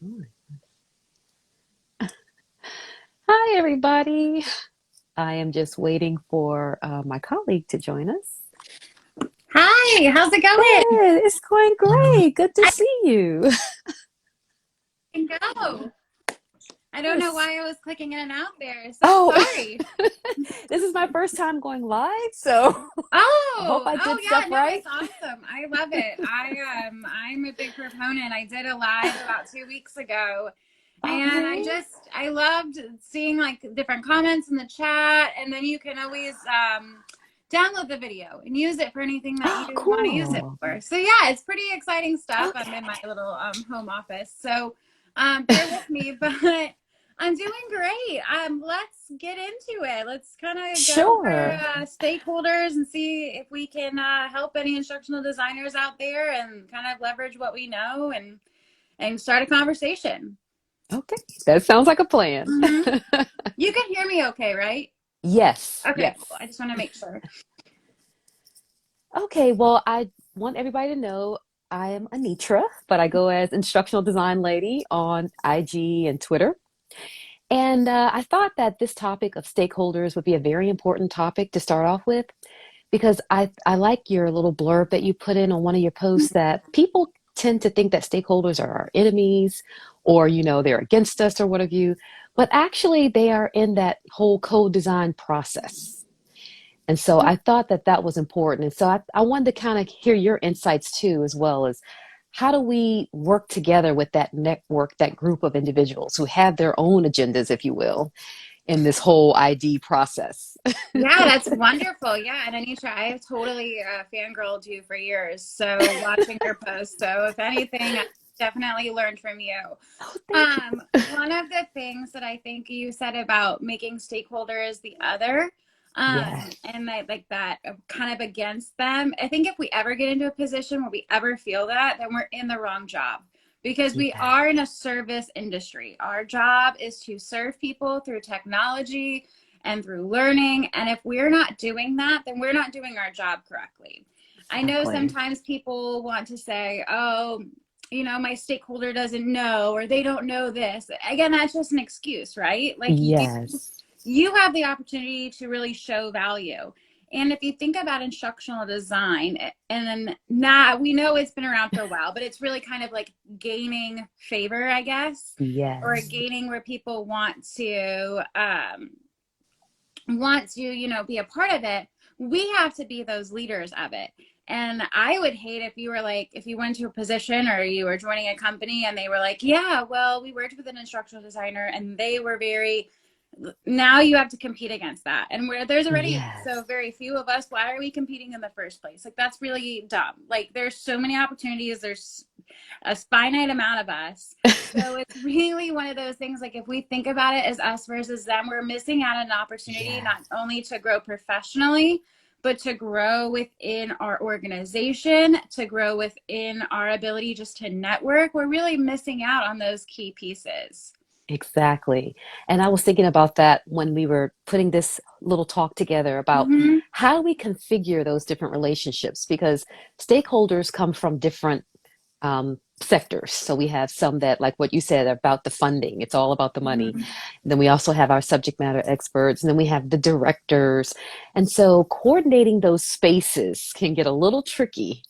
Sure. Hi, everybody. I am just waiting for my colleague to join us. Hi, how's it going? Good, it's going great. Good to I see you. can go. I don't know Yes. why I was clicking in and out there. So Oh, sorry. this is my first time going live, so I hope I Oh did yeah, stuff no, right. it's awesome. I love it. I'm a big proponent. I did a live about 2 weeks ago, and Okay. I loved seeing like different comments in the chat, and then you can always download the video and use it for anything that Oh, you want to use it cool. for. So yeah, it's pretty exciting stuff. I'm in my Okay. little home office, so bear with me, but I'm doing great. Let's get into it. Let's kind of go over Sure. stakeholders and see if we can help any instructional designers out there and kind of leverage what we know and start a conversation. Okay. That sounds like a plan. Hmm. You can hear me okay, right? Yes, Okay, cool. yes. I just want to make sure. Okay, well, I want everybody to know I am Anitra, but I go as Instructional Design Lady on IG and Twitter. And I thought that this topic of stakeholders would be a very important topic to start off with because I like your little blurb that you put in on one of your posts that people tend to think that stakeholders are our enemies or, they're against us or what have you, but actually they are in that whole co-design process. And so I thought that that was important. And so I wanted to kind of hear your insights too, as well as how do we work together with that network, that group of individuals who have their own agendas, if you will, in this whole ID process. Yeah, that's wonderful. Yeah, and Anitra, I've totally fangirled you for years. So watching your posts. So if anything, I definitely learned from you. Oh, thank you. One of the things that I think you said about making stakeholders the other, Yes, and I like that kind of against them. I think if we ever get into a position where we ever feel that, then we're in the wrong job because we yes, are in a service industry. Our job is to serve people through technology and through learning. And if we're not doing that, then we're not doing our job correctly. I know exactly. sometimes people want to say, oh, my stakeholder doesn't know or they don't know this. Again, that's just an excuse, right? Like Yes, you have the opportunity to really show value. And if you think about instructional design, and then now we know it's been around for a while, but it's really kind of like gaining favor, I guess, or yes, gaining where people want to be a part of it. We have to be those leaders of it. And I would hate if you were like, if you went to a position or you were joining a company and they were like, yeah, well, we worked with an instructional designer and they were very, now you have to compete against that. And where there's already so yes, very few of us, why are we competing in the first place? Like, that's really dumb. Like, there's so many opportunities. There's a finite amount of us. So it's really one of those things, like if we think about it as us versus them, we're missing out on an opportunity not yes, only to grow professionally, but to grow within our organization, to grow within our ability just to network. We're really missing out on those key pieces. exactly. And I was thinking about that when we were putting this little talk together about Mm-hmm. how do we configure those different relationships because stakeholders come from different sectors. So we have some that, like what you said about the funding, it's all about the money. Mm-hmm. Then we also have our subject matter experts, and then we have the directors. And so coordinating those spaces can get a little tricky.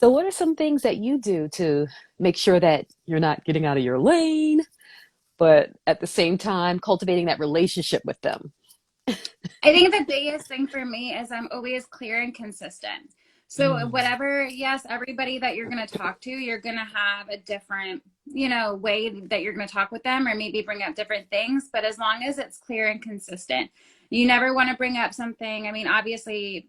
So, what are some things that you do to make sure that you're not getting out of your lane, but at the same time cultivating that relationship with them? I think the biggest thing for me is I'm always clear and consistent. So Mm, whatever, yes, everybody that you're going to talk to, you're going to have a different, way that you're going to talk with them or maybe bring up different things, but as long as it's clear and consistent. You never want to bring up something. I mean, obviously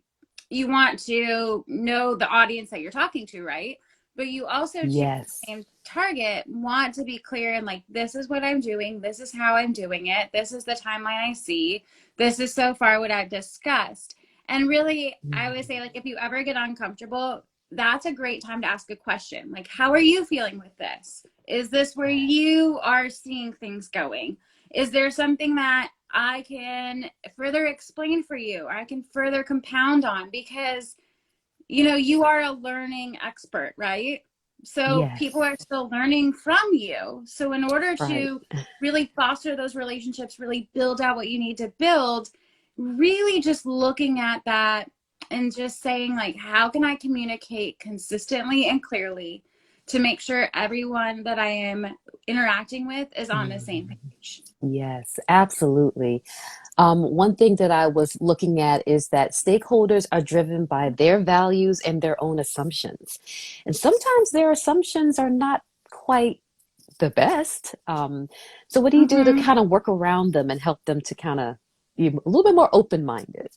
you want to know the audience that you're talking to, right? But you also too yes, same target want to be clear and like, this is what I'm doing, this is how I'm doing it, this is the timeline I see, this is so far what I've discussed. And really, I would say, mm, like, if you ever get uncomfortable, that's a great time to ask a question. Like, how are you feeling with this? Is this where yes, you are seeing things going? Is there something that I can further explain for you or I can further compound on? Because, you are a learning expert, right? So people Yes. are still learning from you. So in order Right. to really foster those relationships, really build out what you need to build, really just looking at that and just saying, like, how can I communicate consistently and clearly to make sure everyone that I am interacting with is on the same Mm, page? yes, absolutely. One thing that I was looking at is that stakeholders are driven by their values and their own assumptions. And sometimes their assumptions are not quite the best. So what do you do to Mm-hmm. kind of work around them and help them to kind of be a little bit more open-minded?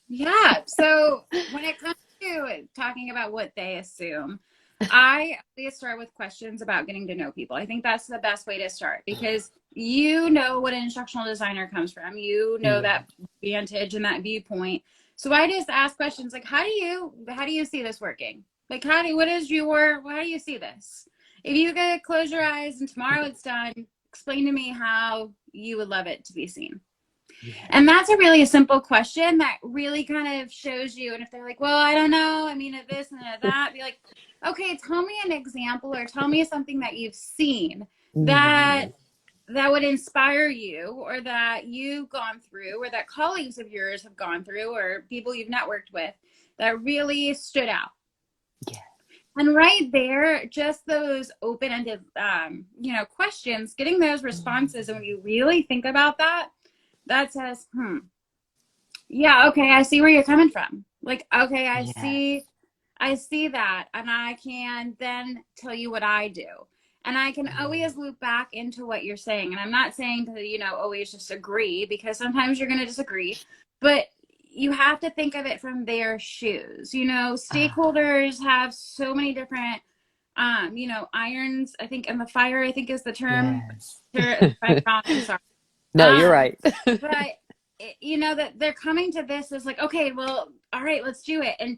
Yeah. So when it comes to talking about what they assume, I always start with questions about getting to know people. I think that's the best way to start because you know what an instructional designer comes from. You know Yeah. that vantage and that viewpoint. So I just ask questions like, how do you see this working? Like, how do you see this? If you could close your eyes and tomorrow it's done, explain to me how you would love it to be seen. Yeah. And that's a really simple question that really kind of shows you. And if they're like, well, I don't know, I mean, at this and at that, be like, okay, tell me an example or tell me something that you've seen that Mm, that would inspire you or that you've gone through or that colleagues of yours have gone through or people you've networked with that really stood out. yeah. And right there, just those open-ended, questions, getting those responses, and when you really think about that, that says, yeah, okay, I see where you're coming from. Like, okay, Yeah. I see that, and I can then tell you what I do. And I can Mm, always loop back into what you're saying. And I'm not saying to, always just agree because sometimes you're going to disagree, but you have to think of it from their shoes. ah, Stakeholders have so many different, irons, I think, in the fire, I think is the term. yes. If I'm wrong, I'm sorry. No, you're Um, right. but that they're coming to this as like, okay, well, all right, let's do it. And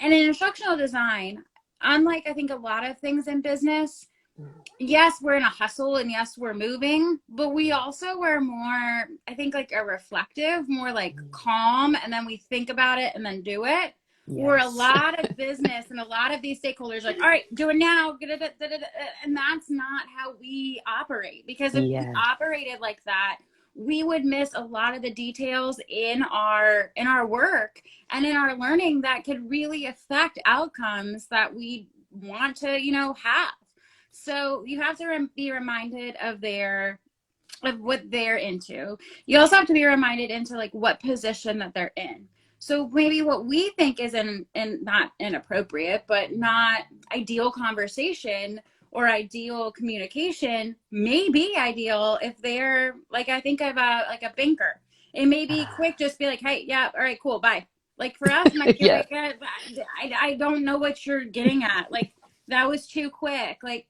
in instructional design, unlike I think a lot of things in business, yes, we're in a hustle and yes, we're moving, but we also were more, I think, like a reflective, more like calm, and then we think about it and then do it. Where a Yes. lot of business and a lot of these stakeholders are like, all right, do it now, and that's not how we operate. Because if we Yeah. operated like that, we would miss a lot of the details in our work and in our learning that could really affect outcomes that we want to, have. So you have to be reminded of what they're into. You also have to be reminded into like what position that they're in. So maybe what we think is in not inappropriate, but not ideal conversation or ideal communication may be ideal if they're like, I think of like a banker. It may be quick, Ah, just be like, hey, yeah, all right, cool, bye. Like for us, might be yeah, like, I don't know what you're getting at. Like that was too quick. Like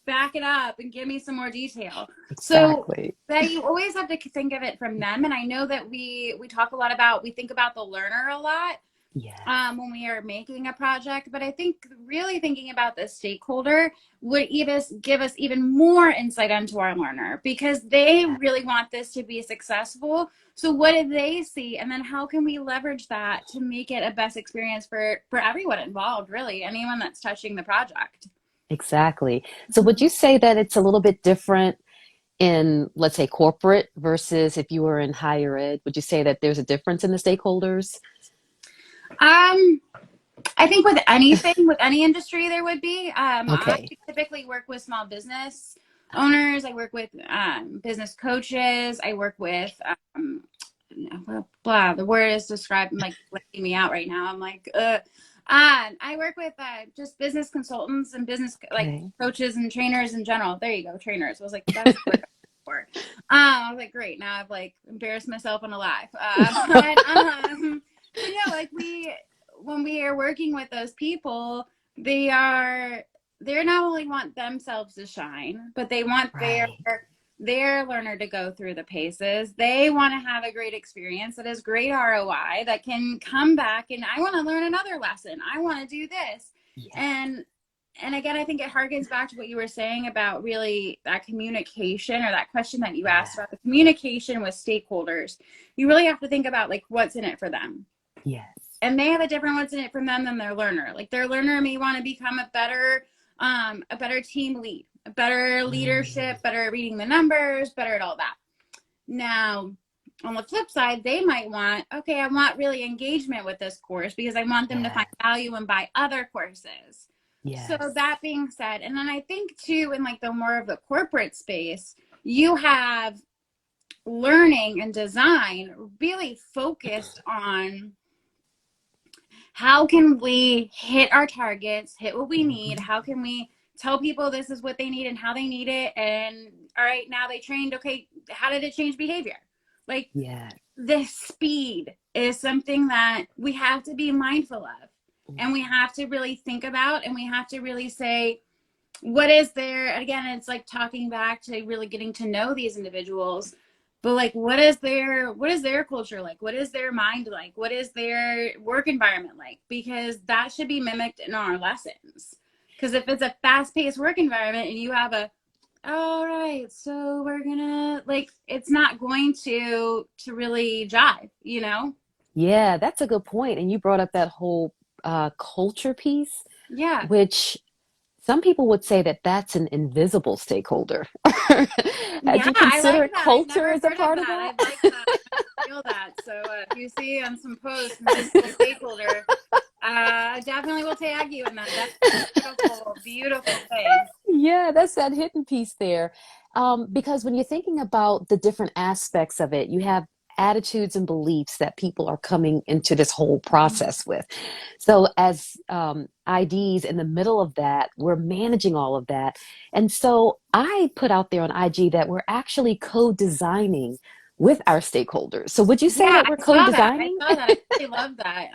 back it up and give me some more detail. So exactly. that you always have to think of it from them. And I know that we talk a lot about, we think about the learner a lot Yes. when we are making a project, but I think really thinking about the stakeholder would even give us even more insight into our learner because they Yeah. really want this to be successful. So what did they see? And then how can we leverage that to make it a best experience for everyone involved, really, anyone that's touching the project? Exactly. So would you say that it's a little bit different in, let's say, corporate versus if you were in higher ed? Would you say that there's a difference in the stakeholders? Um, I think with anything, with any industry, there would be. I Okay. typically work with small business owners. I work with business coaches. I work with blah. The word is described. I'm like blanking me out right now. I'm like, I work with just business consultants and business like Okay. coaches and trainers in general. There you go, trainers. I was like, that's the word I'm looking for. I was like, great. Now I've like embarrassed myself on a live. But yeah, like when we are working with those people, they're not only want themselves to shine, but they want Right. their learner to go through the paces. They want to have a great experience that is great ROI that can come back and I want to learn another lesson. I want to do this. Yeah. And again, I think it harkens back to what you were saying about really that communication or that question that you asked Yeah. about the communication with stakeholders. You really have to think about like what's in it for them. Yes. and they have a different what's in it from them than their learner. Like their learner may want to become a better team lead, a better Mm, leadership, better at reading the numbers, better at all that. Now, on the flip side, they might want, okay, I want really engagement with this course because I want them to yeah. find value and buy other courses. So Yes. that being said, and then I think too, in like the more of the corporate space, you have learning and design really focused on how can we hit our targets, hit what we need, Mhm. how can we tell people this is what they need and how they need it, and all right, now they trained, okay, how did it change behavior? Like Yeah. the speed is something that we have to be mindful of, and we have to really think about, and we have to really say, what is there, again, it's like talking back to really getting to know these individuals, but like what is their culture like, what is their mind like, what is their work environment like, because that should be mimicked in our lessons. Because if it's a fast-paced work environment and you have a, all right, so we're gonna, like, it's not going to really jive, you know? Yeah, that's a good point. And you brought up that whole culture piece, Yeah. which some people would say that that's an invisible stakeholder. Had Yeah, you I like considered that. I've culture never as a heard of part of that. that? I like that. I feel that. So if you see on some posts, invisible stakeholder, I definitely will tag you in that. That's a beautiful, beautiful thing. Yeah, that's that hidden piece there. Because when you're thinking about the different aspects of it, you have attitudes and beliefs that people are coming into this whole process with. So, as IDs in the middle of that, we're managing all of that. And so, I put out there on IG that we're actually co designing with our stakeholders. So, would you say Yeah, that we're I co saw that. I designing? saw that. I really love that.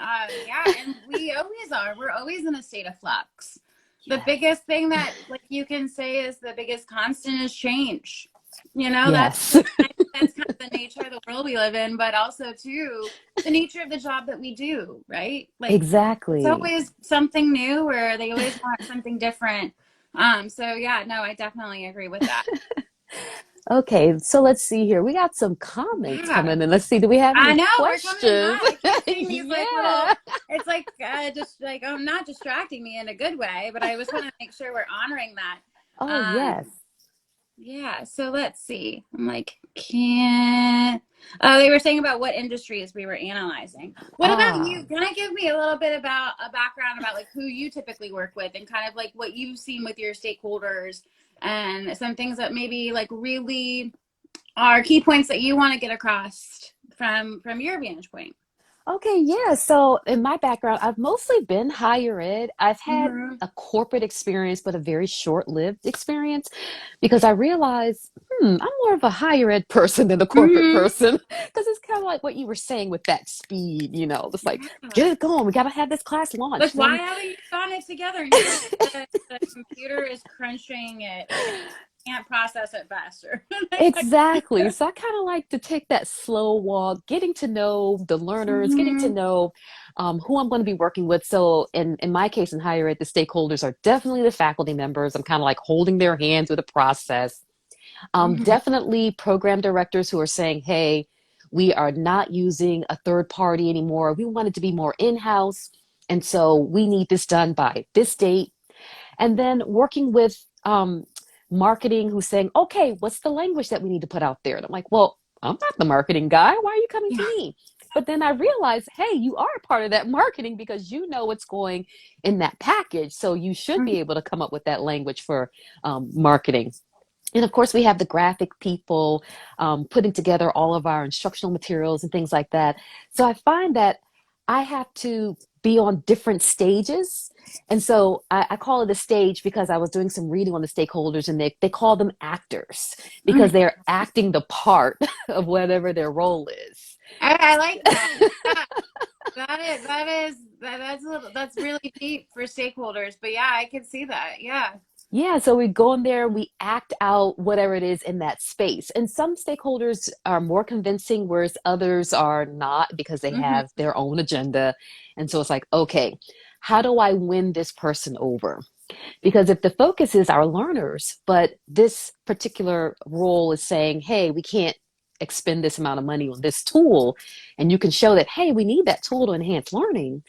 Yeah, and we always are. We're always in a state of flux. The Yes. biggest thing that like you can say is the biggest constant is change. You know, Yes, that's kind of the nature of the world we live in, but also too the nature of the job that we do, right? Like it's exactly. always something new or they always want something different. So yeah, no, I definitely agree with that. Okay, so let's see here. We got some comments Yeah. coming in. Let's see, do we have I any know we're coming in questions? hot. I keep seeing these like little. Yeah. It's like just like not distracting me in a good way, but I just want to make sure we're honoring that. Oh, Um, yes. yeah. So let's see. I'm like, can't. Oh, they were saying about what industries we were analyzing. What about Ah, you? Can I give me a little bit about a background about like who you typically work with and kind of like what you've seen with your stakeholders and some things that maybe like really are key points that you want to get across from your vantage point. okay, yeah. So in my background, I've mostly been higher ed. I've had Mm-hmm. a corporate experience, but a very short-lived experience because I realized, I'm more of a higher ed person than a corporate Mm-hmm. person because it's kind of like what you were saying with that speed, it's like, Yeah. get it going. We got to have this class Like, launched. why haven't you done it together? And you're like, the computer is crunching it. Like, I can't process it faster. Exactly. So I kind of like to take that slow walk, getting to know the learners, getting to Mm-hmm. know who I'm going to be working with. So in my case in higher ed, the stakeholders are definitely the faculty members. I'm kind of like holding their hands with a process. Mm-hmm. Definitely program directors who are saying, hey, we are not using a third party anymore. We want it to be more in-house. And so we need this done by this date, and then working with marketing who's saying, okay, what's the language that we need to put out there? And I'm like, well, I'm not the marketing guy. Why are you coming to Yeah. me? But then I realized, hey, you are part of that marketing because you know what's going in that package. So you should be able to come up with that language for marketing. And of course, we have the graphic people putting together all of our instructional materials and things like that. So I find that I have to be on different stages. And so I call it a stage because I was doing some reading on the stakeholders and they call them actors because Mm. they're acting the part of whatever their role is. I like that. Yeah. That's really deep for stakeholders. But yeah, I can see that. Yeah. Yeah, so we go in there, we act out whatever it is in that space. And some stakeholders are more convincing, whereas others are not because they Mm-hmm. have their own agenda. And so it's like, okay, how do I win this person over? Because if the focus is our learners, but this particular role is saying, hey, we can't expend this amount of money on this tool, and you can show that, hey, we need that tool to enhance learning,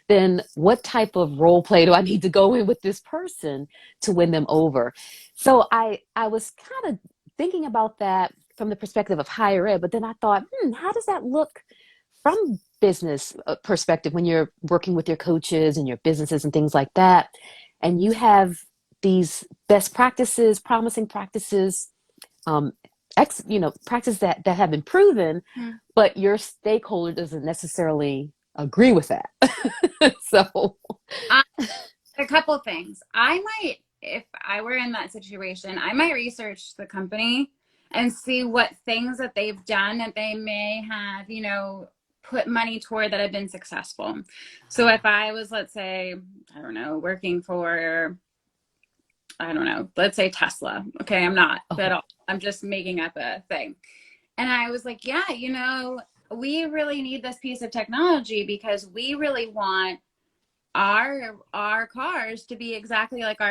then what type of role play do I need to go in with this person to win them over? So I was kind of thinking about that from the perspective of higher ed, but then I thought, how does that look from business perspective when you're working with your coaches and your businesses and things like that, and you have these best practices, promising practices, um, practices that have been proven, Hmm. but your stakeholder doesn't necessarily agree with that. So, I, a couple things. I might, if I were in that situation, I might research the company and see what things that they've done that they may have, put money toward that have been successful. So if I was, let's say, I don't know, working for, I don't know, let's say Tesla. Okay, I'm not at okay, all. I'm just making up a thing. And I was like, yeah, we really need this piece of technology because we really want our cars to be exactly like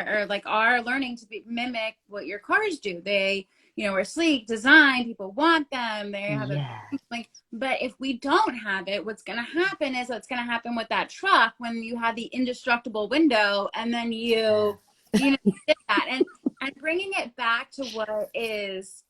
our learning to be mimic what your cars do. They, are sleek, design, people want them. They have a yeah, like, but if we don't have it, what's going to happen is what's going to happen with that truck when you have the indestructible window and then you did that. And bringing it back to what is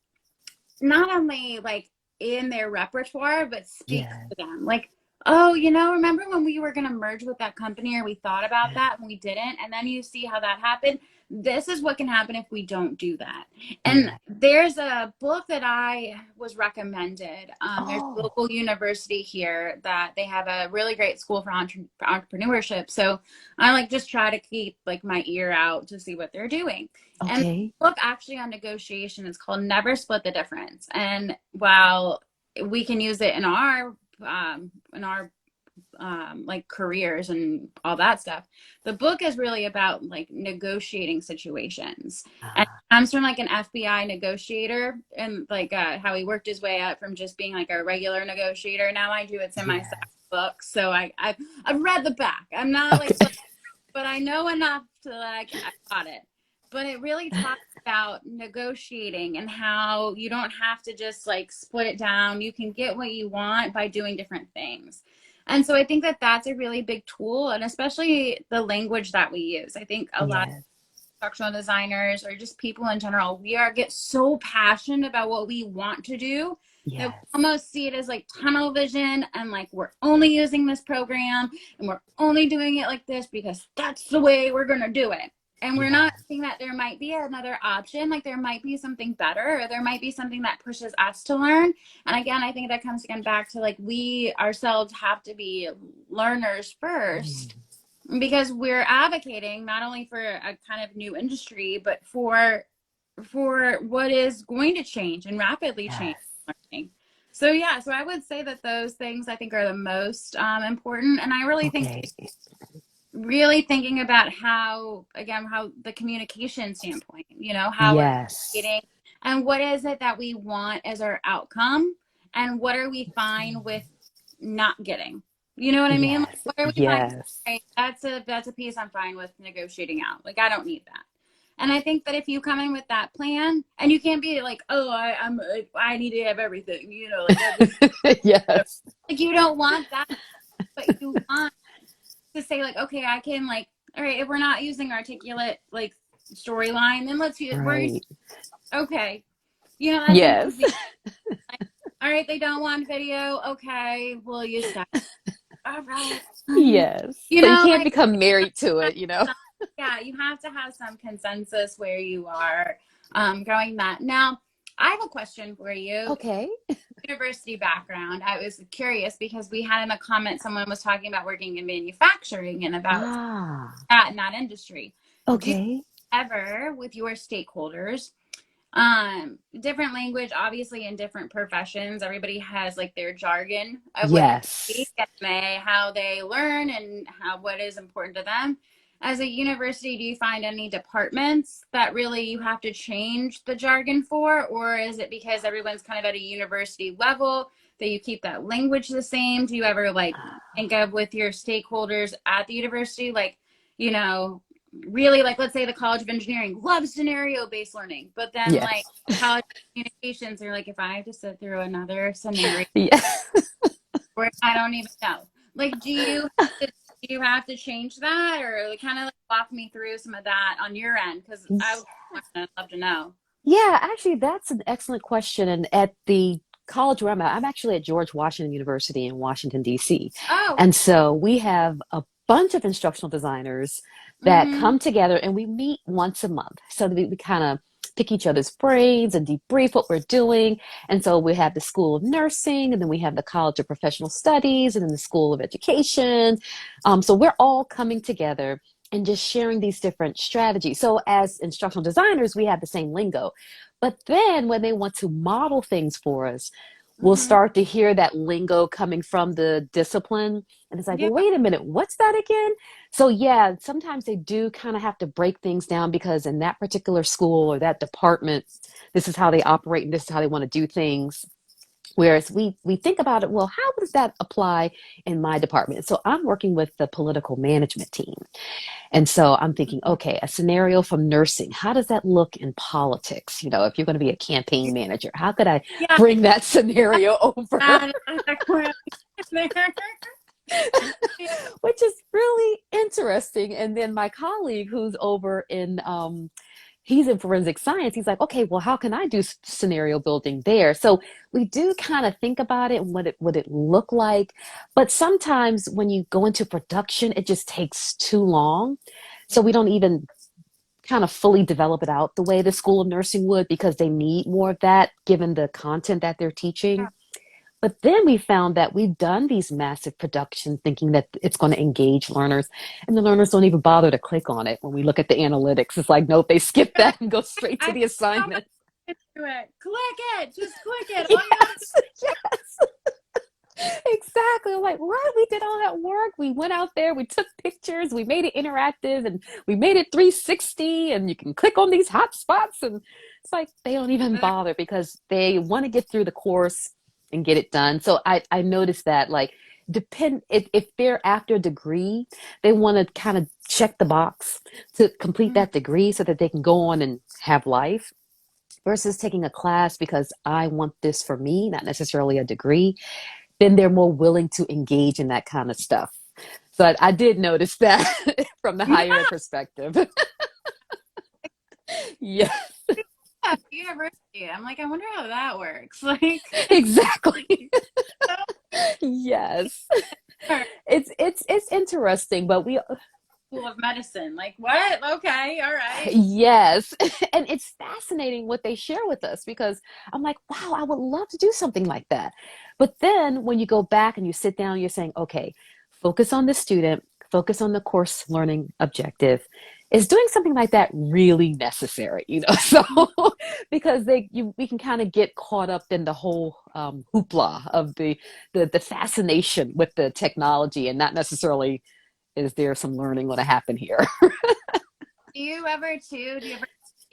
not only like in their repertoire, but speaks yeah, to them. Like, oh, remember when we were going to merge with that company or we thought about that and we didn't? And then you see how that happened. This is what can happen if we don't do that. And yeah. there's a book that I was recommended. There's a Oh, local university here that they have a really great school for entrepreneurship. So I like just try to keep like my ear out to see what they're doing. And okay. book actually on negotiation is called Never Split the Difference. And while we can use it in our like careers and all that stuff, the book is really about like negotiating situations. And Ah, it comes from like an FBI negotiator and like how he worked his way up from just being like a regular negotiator. Now I do it's in my yeah. book, so I've read the back. I'm not like, Okay. but I know enough to like I got it. But it really talks about negotiating and how you don't have to just like split it down. You can get what you want by doing different things. And so I think that that's a really big tool, and especially the language that we use. I think a lot of Yes, instructional designers or just people in general, get so passionate about what we want to do that we yes, almost see it as like tunnel vision and like we're only using this program and we're only doing it like this because that's the way we're going to do it. And we're not yes, seeing that there might be another option, like there might be something better, or there might be something that pushes us to learn. And again, I think that comes again back to like we ourselves have to be learners first mm, because we're advocating not only for a kind of new industry, but for what is going to change and rapidly change yes. learning. So yeah, so I would say that those things I think are the most important, and I really think Okay. really thinking about how again how the communication standpoint, how we're Yes. getting and what is it that we want as our outcome, and what are we fine with not getting. You know what I mean? Like, Yes. what are we fine? Yes. Right? That's a piece I'm fine with negotiating out. Like I don't need that. And I think that if you come in with that plan, and you can't be like, oh, I need to have everything, like Yes. like you don't want that, but you want to say like, okay, I can like, all right, if we're not using articulate like storyline, then let's use we're Right. okay. That's an Yes. easy. Like, all right, they don't want video. Okay, we'll use that. All right. Yes. So you can't Like become married to it. yeah, you have to have some consensus where you are going that. Now, I have a question for you. Okay. University background. I was curious because we had in a comment someone was talking about working in manufacturing and about Ah, that in that industry. Do you okay. ever with your stakeholders different language obviously in different professions everybody has like their jargon of what they speak Yes. and how they learn and what is important to them as a university. Do you find any departments that really you have to change the jargon for, or is it because everyone's kind of at a university level that you keep that language the same? Do you ever like think of with your stakeholders at the university like you know really, like, let's say the College of Engineering loves scenario based learning, but then like Yes. College of Communications, they're like, if I have to sit through another scenario Yeah. where I don't even know, like, do you have to change that, or like, kind of like walk me through some of that on your end? Because I'd love to know. Yeah, actually, that's an excellent question. And at the college where I'm at, I'm actually at George Washington University in Washington, D.C. Oh, And so we have a bunch of instructional designers that mm-hmm. come together and we meet once a month. So that we kind of pick each other's brains and debrief what we're doing. And so we have the School of Nursing, and then we have the College of Professional Studies, and then the School of Education. So we're all coming together and just sharing these different strategies. So as instructional designers, we have the same lingo. But then when they want to model things for us, we'll Mm-hmm. start to hear that lingo coming from the discipline. And it's like, Yeah. well, wait a minute, what's that again? So yeah, sometimes they do kind of have to break things down because in that particular school or that department, this is how they operate and this is how they want to do things. Whereas we think about it, well, how does that apply in my department? So I'm working with the political management team. And so I'm thinking, okay, a scenario from nursing, how does that look in politics? You know, if you're going to be a campaign manager, how could I Yeah. bring that scenario over? Which is really interesting. And then my colleague who's over in he's in forensic science. He's like, okay, well, how can I do scenario building there? So we do kind of think about it and what it would it look like. But sometimes when you go into production, it just takes too long. So we don't even kind of fully develop it out the way the School of Nursing would because they need more of that given the content that they're teaching. But then we found that we've done these massive productions thinking that it's going to engage learners, and the learners don't even bother to click on it. When we look at the analytics, it's like, nope, they skip that and go straight to I the assignment. do it. Click it. Just click it. All you have to Yes, yes, exactly. I'm like, what? We did all that work. We went out there, we took pictures, we made it interactive, and we made it 360, and you can click on these hot spots. And it's like, they don't even do. bother because they want to get through the course and get it done. So I noticed that like depend if they're after a degree, they want to kind of check the box to complete Mhm. that degree so that they can go on and have life versus taking a class because I want this for me, not necessarily a degree, then they're more willing to engage in that kind of stuff. So I did notice that from the higher ed Yeah. perspective. Yeah, University. I'm like, I wonder how that works. Like, exactly. Yes. It's interesting, but we School of Medicine. Like, what? Okay. All right. yes. And it's fascinating what they share with us because I'm like, wow, I would love to do something like that. But then when you go back and you sit down, you're saying, okay, focus on the student, focus on the course learning objective. Is doing something like that really necessary? You know, so because we can kind of get caught up in the whole hoopla of the fascination with the technology and not necessarily is there some learning going to happen here. Do you ever have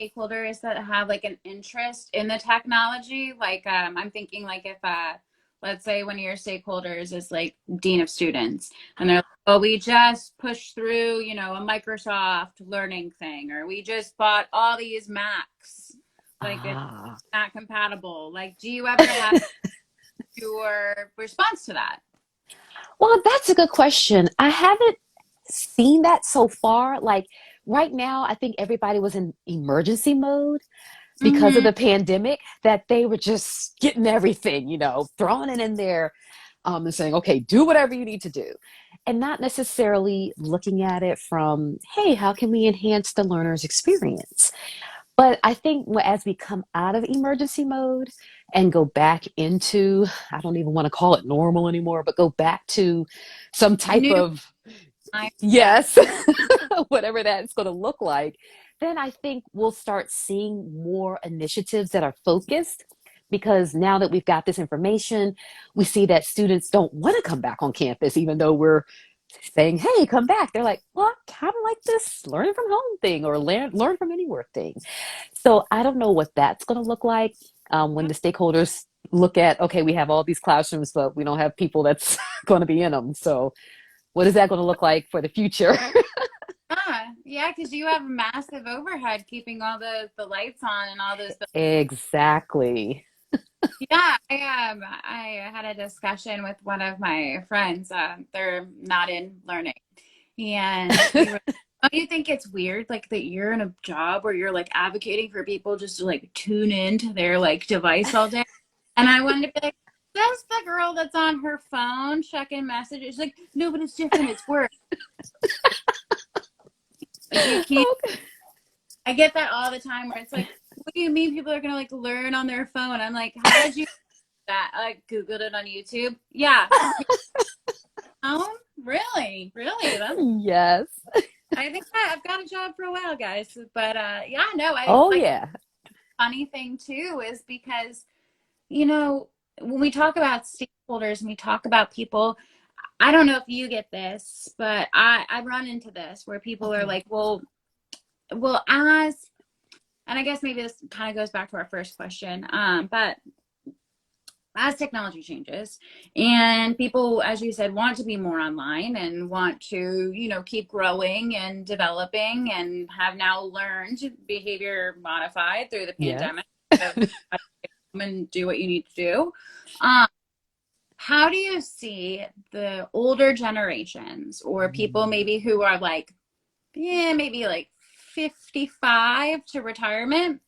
stakeholders that have like an interest in the technology? Like, I'm thinking like if, let's say one of your stakeholders is like dean of students and they're like, oh, we just pushed through, you know, a Microsoft learning thing, or we just bought all these Macs, like it's Ah. not compatible. Like, do you ever have your response to that? Well, that's a good question. I haven't seen that so far. Like right now, I think everybody was in emergency mode because of Mm-hmm. the pandemic, that they were just getting everything, you know, throwing it in there and saying, okay, do whatever you need to do. And not necessarily looking at it from, hey, how can we enhance the learner's experience? But I think as we come out of emergency mode and go back into, I don't even want to call it normal anymore, but go back to some type New of, time. Yeah. yes, whatever that's going to look like, then I think we'll start seeing more initiatives that are focused. Because now that we've got this information, we see that students don't want to come back on campus, even though we're saying, hey, come back. They're like, well, I kind of like this learning from home thing or learn from anywhere thing. So I don't know what that's going to look like when the stakeholders look at, okay, we have all these classrooms, but we don't have people that's going to be in them. So what is that going to look like for the future? Ah, Yeah, because you have massive overhead keeping all the lights on and all those. Exactly. Yeah, I had a discussion with one of my friends. They're not in learning, and we were. Don't you think it's weird, like that you're in a job where you're like advocating for people just to like tune into their like device all day? And I wanted to be like, that's the girl that's on her phone checking messages. Like, no, but it's different. It's work. Like you can't. Okay. I get that all the time where it's like, what do you mean people are gonna like learn on their phone? I'm like, how did you do that? I like Googled it on YouTube. Yeah. Oh, really? Really? That's Yes. I think I've got a job for a while, guys. But yeah, no, I Oh like yeah. funny thing too is because, when we talk about stakeholders and we talk about people, I don't know if you get this, but I run into this where people are Okay. like, well, and I guess maybe this kind of goes back to our first question. But as technology changes and people, as you said, want to be more online and want to, keep growing and developing and have now learned behavior modified through the Yes. pandemic of and do what you need to do. Um, how do you see the older generations or people maybe who are like, yeah, maybe like 55 to retirement?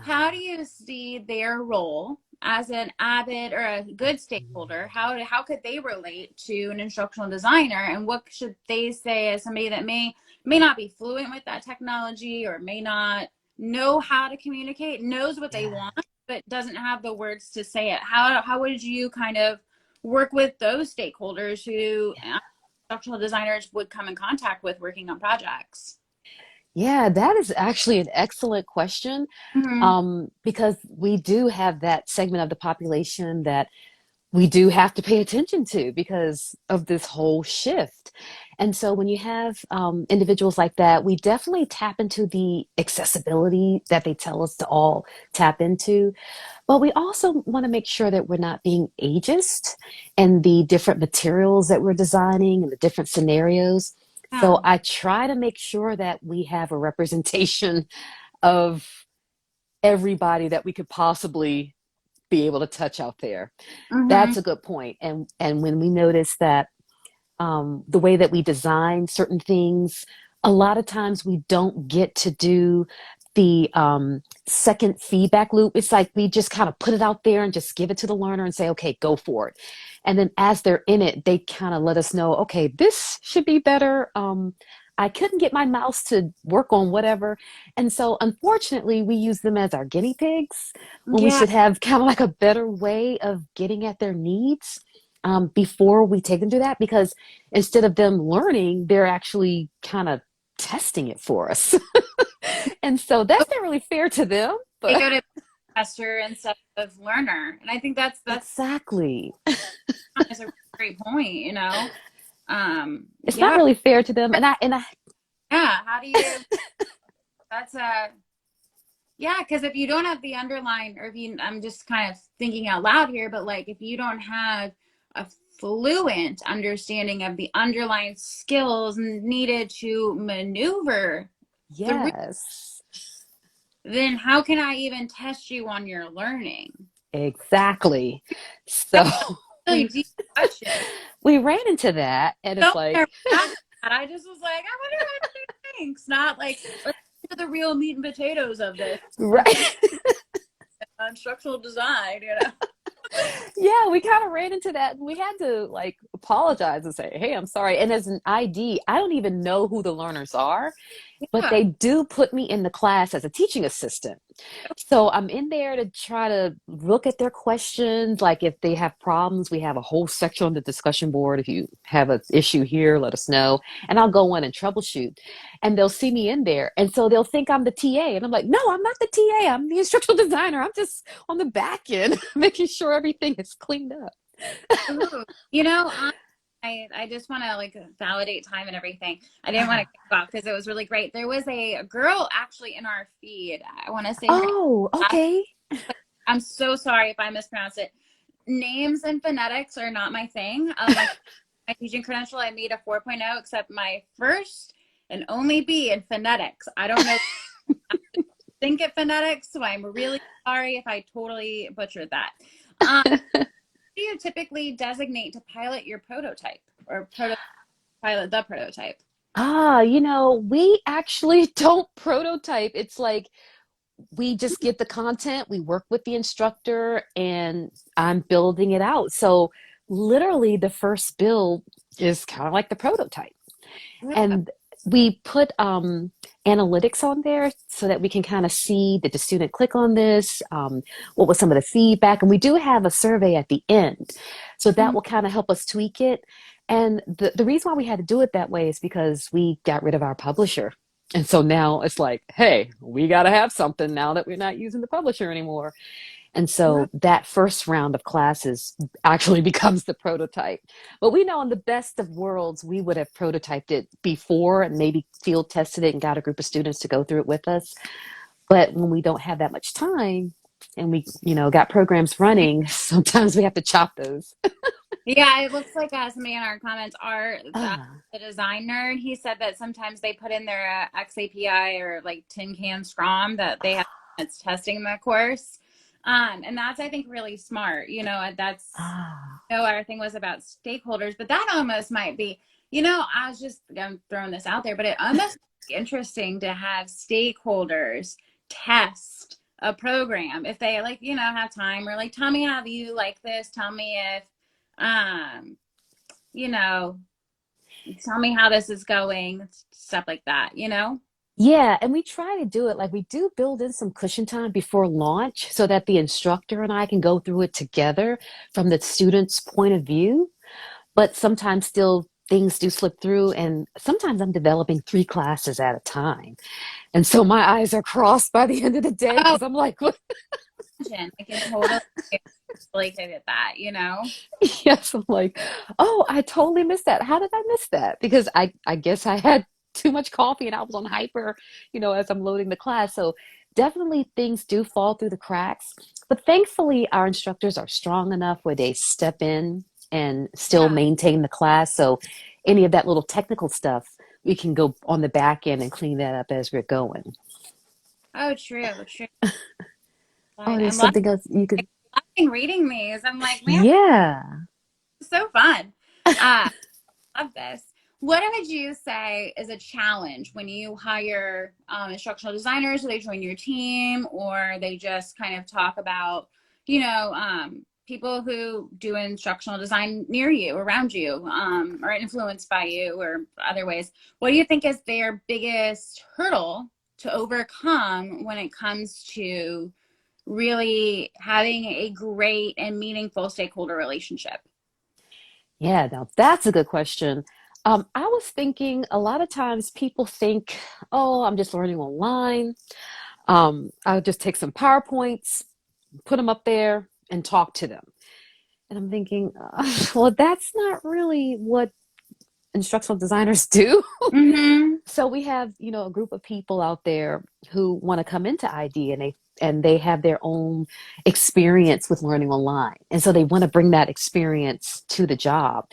How do you see their role as an avid or a good stakeholder? How could they relate to an instructional designer, and what should they say as somebody that may not be fluent with that technology or may not know how to communicate, knows what they Yeah. want, but doesn't have the words to say it? How would you kind of work with those stakeholders who instructional designers would come in contact with working on projects? Yeah, that is actually an excellent question, Mm-hmm. because we do have that segment of the population that we do have to pay attention to because of this whole shift. And so when you have individuals like that, we definitely tap into the accessibility that they tell us to all tap into. But we also want to make sure that we're not being ageist in the different materials that we're designing and the different scenarios. Yeah. So I try to make sure that we have a representation of everybody that we could possibly be able to touch out there. Mm-hmm. That's a good point. And when we notice that the way that we design certain things, a lot of times we don't get to do the second feedback loop. It's like we just kind of put it out there and just give it to the learner and say, okay, go for it. And then as they're in it, they kind of let us know, okay, this should be better. I couldn't get my mouse to work on whatever. And so, unfortunately, we use them as our guinea pigs when we Yeah. should have kind of like a better way of getting at their needs before we take them to that. Because instead of them learning, they're actually kind of testing it for us. And so that's not really fair to them, They but go to tester instead of learner, and I think that's exactly. is a great point. It's not Yeah, really fair to them. And I yeah. How do you? That's a Yeah, because if you don't have the underlying, or if you, I'm just kind of thinking out loud here, but like if you don't have a fluent understanding of the underlying skills needed to maneuver through, yes, then how can I even test you on your learning? exactly. So That's a really we deep question. we ran into that and it's Don't like ever ask that. I just was like, I wonder what she thinks. Not like, let's get to the real meat and potatoes of this. Let's get right. instructional design. Yeah, we kind of ran into that. We had to like apologize and say, "Hey, I'm sorry." And as an ID, I don't even know who the learners are, but Yeah. they do put me in the class as a teaching assistant. So I'm in there to try to look at their questions. Like if they have problems, we have a whole section on the discussion board. If you have an issue here, let us know. And I'll go in and troubleshoot. And they'll see me in there. And so they'll think I'm the TA. And I'm like, no, I'm not the TA. I'm the instructional designer. I'm just on the back end, making sure everything is cleaned up. Ooh. You know, I just want to like validate time and everything. I didn't want to kick off because it was really great. There was a girl actually in our feed. I want to say her name. Oh, okay. I'm so sorry if I mispronounced it. Names and phonetics are not my thing. Like my teaching credential, I made a 4.0, except my first and only B in phonetics. I don't know think at phonetics, so I'm really sorry if I totally butchered that. Do you typically designate to pilot your prototype or pilot the prototype? We actually don't prototype. It's like we just get the content, we work with the instructor, and I'm building it out. So literally the first build is kind of like the prototype. Yeah. And we put analytics on there so that we can kind of see, did the student click on this? What was some of the feedback? And we do have a survey at the end. So that Mhm. will kind of help us tweak it. And the reason why we had to do it that way is because we got rid of our publisher. And so now it's like, hey, we got to have something now that we're not using the publisher anymore. And Yeah. so that first round of classes actually becomes the prototype. But we know in the best of worlds, we would have prototyped it before and maybe field tested it and got a group of students to go through it with us. But when we don't have that much time and we, got programs running, sometimes we have to chop those. Yeah, it looks like somebody in our comments are Ah, the design nerd. He said that sometimes they put in their XAPI or like tin can Scrum that they have it's testing the course. And that's I think really smart. That's ah, our thing was about stakeholders, but that almost might be, I was just I'm throwing this out there, but it almost be interesting to have stakeholders test a program if they like, have time or like tell me how you like this, tell me if um, you know, tell me how this is going, stuff like that. yeah, and we try to do it like we do build in some cushion time before launch so that the instructor and I can go through it together from the student's point of view. But sometimes still things do slip through, and sometimes I'm developing three classes at a time. And so my eyes are crossed by the end of the day Oh, because I'm like, what? imagine. I can totally relate to that. Yes, I'm like, oh, I totally missed that. How did I miss that? Because I guess I had too much coffee and I was on hyper, as I'm loading the class. So definitely things do fall through the cracks. But thankfully, our instructors are strong enough where they step in and still Yeah. maintain the class. So any of that little technical stuff, we can go on the back end and clean that up as we're going. Oh, true, true. Oh, there's I'm loving, something else you could, loving reading these. I'm like, man, yeah. it's so fun. Uh, love this. What would you say is a challenge when you hire instructional designers? Do they join your team, or they just kind of talk about, people who do instructional design near you, around you, or influenced by you, or other ways? What do you think is their biggest hurdle to overcome when it comes to really having a great and meaningful stakeholder relationship? Yeah, now that's a good question. I was thinking a lot of times people think, oh, I'm just learning online. I'll just take some PowerPoints, put them up there, and talk to them. And I'm thinking, well, that's not really what instructional designers do. Mm-hmm. So we have, a group of people out there who want to come into ID and they have their own experience with learning online. And so they want to bring that experience to the job.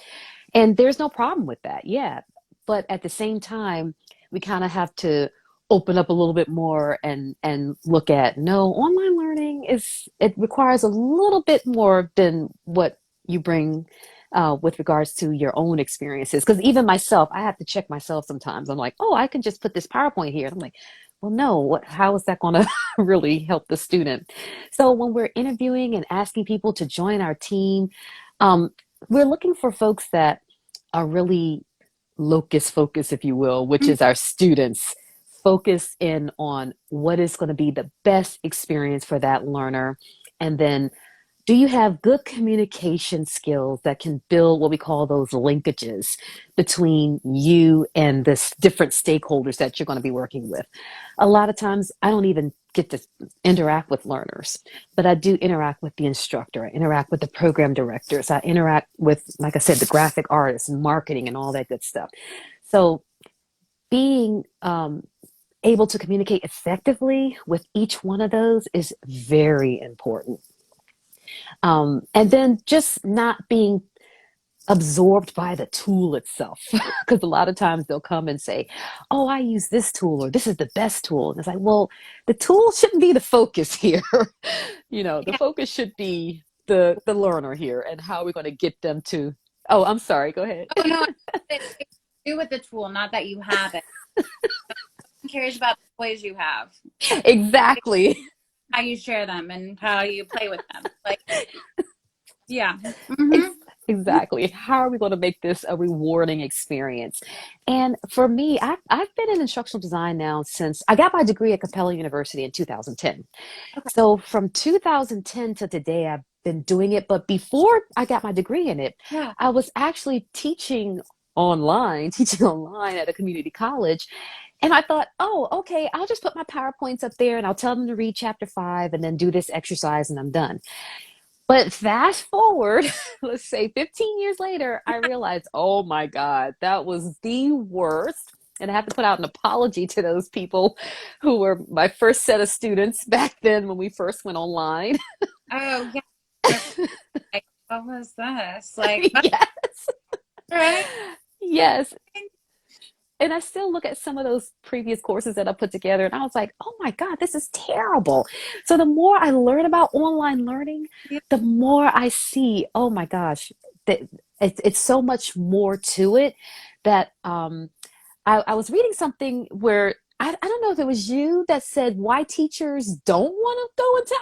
And there's no problem with that. Yeah. But at the same time, we kind of have to open up a little bit more and look at no, online learning it requires a little bit more than what you bring with regards to your own experiences. Because even myself, I have to check myself sometimes. I'm like, oh, I can just put this PowerPoint here. I'm like, well, no, how is that going to really help the student? So when we're interviewing and asking people to join our team, um, we're looking for folks that are really locus focus, if you will, which is our students. Focus in on what is going to be the best experience for that learner. And then do you have good communication skills that can build what we call those linkages between you and the different stakeholders that you're going to be working with? A lot of times, I don't even get to interact with learners, but I do interact with the instructor. I interact with the program directors. I interact with, like I said, the graphic artists and marketing and all that good stuff. So being able to communicate effectively with each one of those is very important. And then just not being absorbed by the tool itself. Because a lot of times they'll come and say, "Oh, I use this tool," or "This is the best tool." And it's like, well, the tool shouldn't be the focus here. The Yeah. focus should be the learner here and how we're going to get them to. Oh, I'm sorry. Go ahead. Oh no, it's do with the tool, not that you have it. Who cares about the toys you have? Exactly. How you share them and how you play with them. Like, yeah. Mm-hmm. Exactly. How are we going to make this a rewarding experience? And for me, I've been in instructional design now since I got my degree at Capella University in 2010. Okay. So from 2010 to today, I've been doing it. But before I got my degree in it, Yeah. I was actually teaching online at a community college. And I thought, oh, okay, I'll just put my PowerPoints up there and I'll tell them to read chapter 5 and then do this exercise and I'm done. But fast forward, let's say 15 years later, I realized, oh my God, that was the worst. And I have to put out an apology to those people who were my first set of students back then when we first went online. Oh yeah. Like, what was this? Like, Yes. right? Yes. And I still look at some of those previous courses that I put together and I was like, oh my God, this is terrible. So the more I learn about online learning, Yeah. the more I see, oh my gosh, that it's so much more to it that I was reading something where I don't know if it was you that said why teachers don't want to go into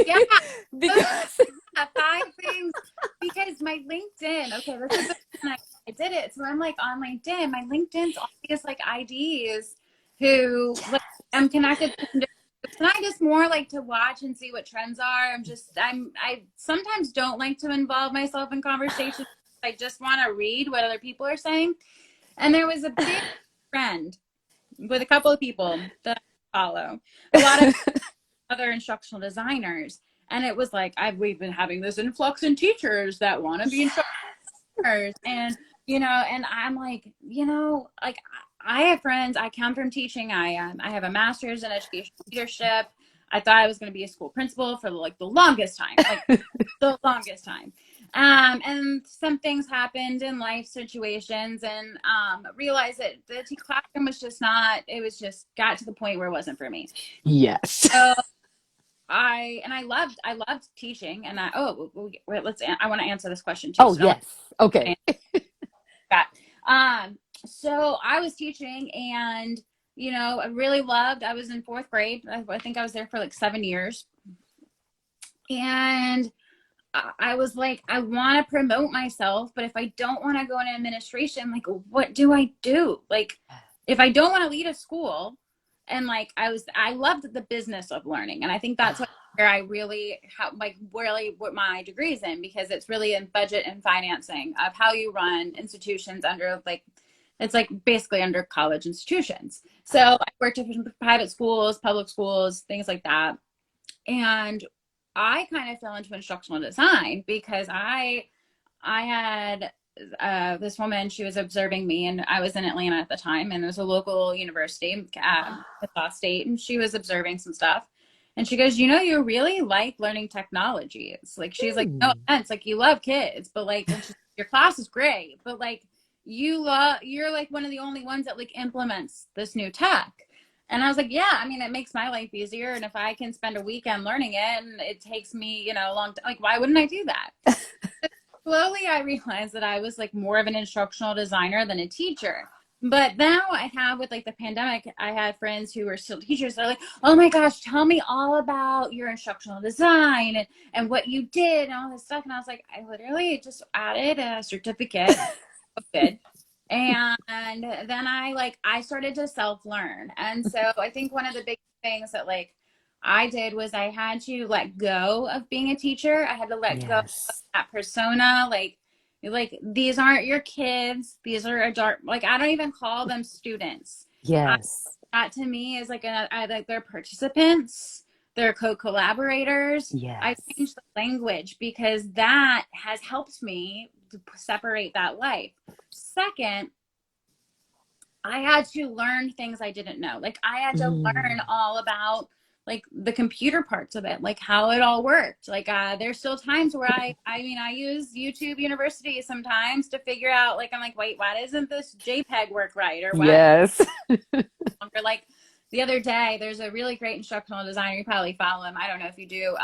Yeah. ID Those because are 5 things because my LinkedIn, okay, this is the reason I did it. So I'm like on LinkedIn, my LinkedIn's all these like IDs who like I'm connected to. It's not just more like to watch and see what trends are. I sometimes don't like to involve myself in conversations. I just want to read what other people are saying. And there was a big trend with a couple of people that I follow, a lot of other instructional designers. And it was like, we've been having this influx in teachers that want to be instructors. And, and I'm like, like I have friends, I come from teaching. I have a master's in educational leadership. I thought I was going to be a school principal for like the longest time, like the longest time. And some things happened in life situations and realized that the classroom was just not, it was just got to the point where it wasn't for me. yes. So I loved teaching and wait, I want to answer this question too. Oh, So yes. Okay. that. So I was teaching and, I really loved, I was in 4th grade. I think I was there for like 7 years. And I was like, I want to promote myself, but if I don't want to go into administration, like, what do I do? Like, if I don't want to lead a school, and like, I loved the business of learning, and I think that's where I really really what my degree is in because it's really in budget and financing of how you run institutions under like, it's like basically under college institutions. So I worked in private schools, public schools, things like that, and I kind of fell into instructional design because I had this woman. She was observing me, and I was in Atlanta at the time, and it was a local university, Wichita State, and she was observing some stuff. And she goes, you really like learning technology. It's like she's like, no Hmm. offense, like you love kids, but like, and she's, your class is great, but like you're like one of the only ones that like implements this new tech. And I was like, yeah, I mean, it makes my life easier. And if I can spend a weekend learning it and it takes me, a long time, like, why wouldn't I do that? Slowly, I realized that I was like more of an instructional designer than a teacher. But now I have with like the pandemic, I had friends who were still teachers. They're like, oh my gosh, tell me all about your instructional design and what you did and all this stuff. And I was like, I literally just added a certificate. Good. And then I started to self-learn. And so I think one of the big things that like I did was I had to let go of being a teacher. I had to let go of Yes. that persona. Like these aren't your kids. These are adult, like I don't even call them students. I, Yes. that to me is like like they're participants, they're co-collaborators. I Yes. changed the language because that has helped me to separate that life. Second, I had to learn things I didn't know. Like I had to learn Mm. all about like the computer parts of it, like how it all worked. Like there's still times where I mean I use YouTube University sometimes to figure out, like I'm like, wait, why doesn't this JPEG work right? Or why, Yes. or like the other day, there's a really great instructional designer. You probably follow him. I don't know if you do.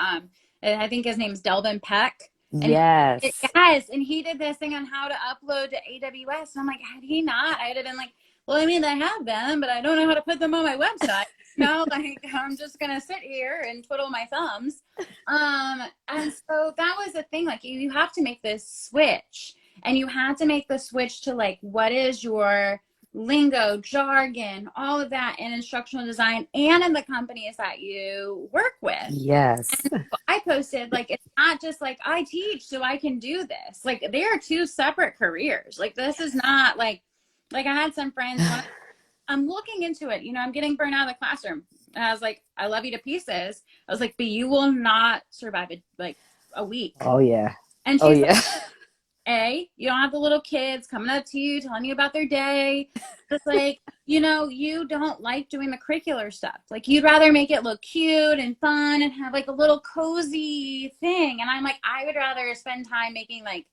And I think his name's Delvin Peck. And Yes. yes, and he did this thing on how to upload to AWS. And I'm like, had he not, I'd have been like, well, I mean, I have them, but I don't know how to put them on my website. No, like I'm just gonna sit here and twiddle my thumbs. And so that was the thing. Like you have to make this switch, and you have to make the switch to like what is your lingo, jargon, all of that in instructional design and in the companies that you work with. Yes. I posted, like, it's not just like I teach so I can do this. Like, they are two separate careers. Like, this is not like I had some friends when I'm looking into it, you know, I'm getting burnt out of the classroom. And I was like, I love you to pieces. I was like, but you will not survive it like a week. Oh yeah. And Oh she's yeah. you don't have the little kids coming up to you, telling you about their day. It's like, you know, you don't like doing the curricular stuff. Like, you'd rather make it look cute and fun and have like a little cozy thing. And I'm like, I would rather spend time making like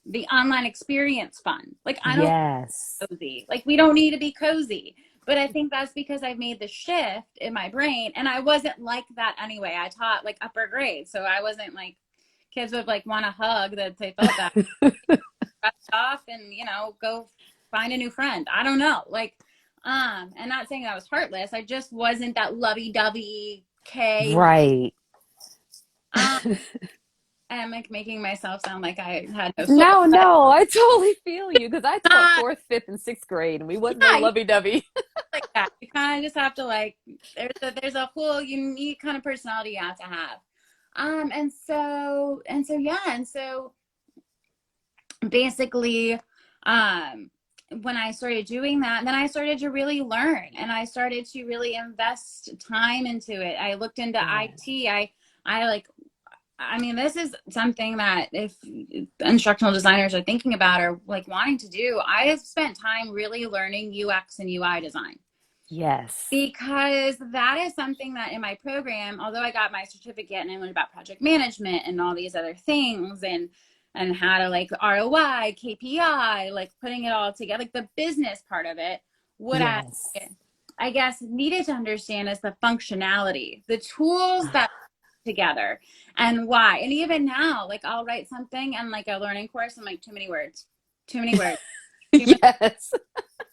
the online experience fun. Like, I don't Yes. cozy. Like, we don't need to be cozy. But I think that's because I've made the shift in my brain. And I wasn't like that anyway. I taught like upper grade. So I wasn't like, kids would like want a hug, that they felt that off and, you know, go find a new friend. I don't know. Like, and not saying I was heartless. I just wasn't that lovey-dovey K. Right. I'm like making myself sound like I had no soul. No, But no, I totally feel you because I taught fourth, fifth, and sixth grade, and we wasn't no yeah, you lovey-dovey. like that. You kind of just have to like. There's a whole unique kind of personality you have to have. And so yeah, and so basically, when I started doing that, then I started to really learn, and I started to really invest time into it. I looked into Yeah. IT. I like, I mean, this is something that if instructional designers are thinking about or like wanting to do, I have spent time really learning UX and UI design. Yes. Because that is something that in my program, although I got my certificate and I learned about project management and all these other things and how to like ROI, KPI, like putting it all together, like the business part of it, what Yes. I guess needed to understand is the functionality, the tools that together and why. And even now, like I'll write something and like a learning course, I'm like, too many words, too many words, too many. Yes.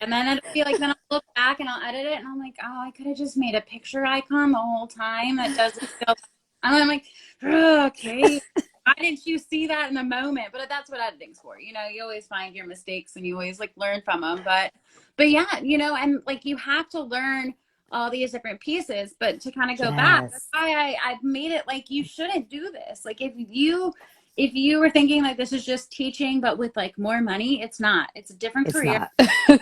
And then it'll be like, then I'll look back and I'll edit it and I'm like, oh, I could have just made a picture icon the whole time that doesn't feel. And I'm like, oh, okay, why didn't you see that in the moment? But that's what editing's for. You know, you always find your mistakes and you always like learn from them. But yeah, you know, and like you have to learn all these different pieces. But to kind of go back, that's Yes. why I've made it like you shouldn't do this. Like if you were thinking like this is just teaching, but with like more money, it's not. It's a different It's career, not.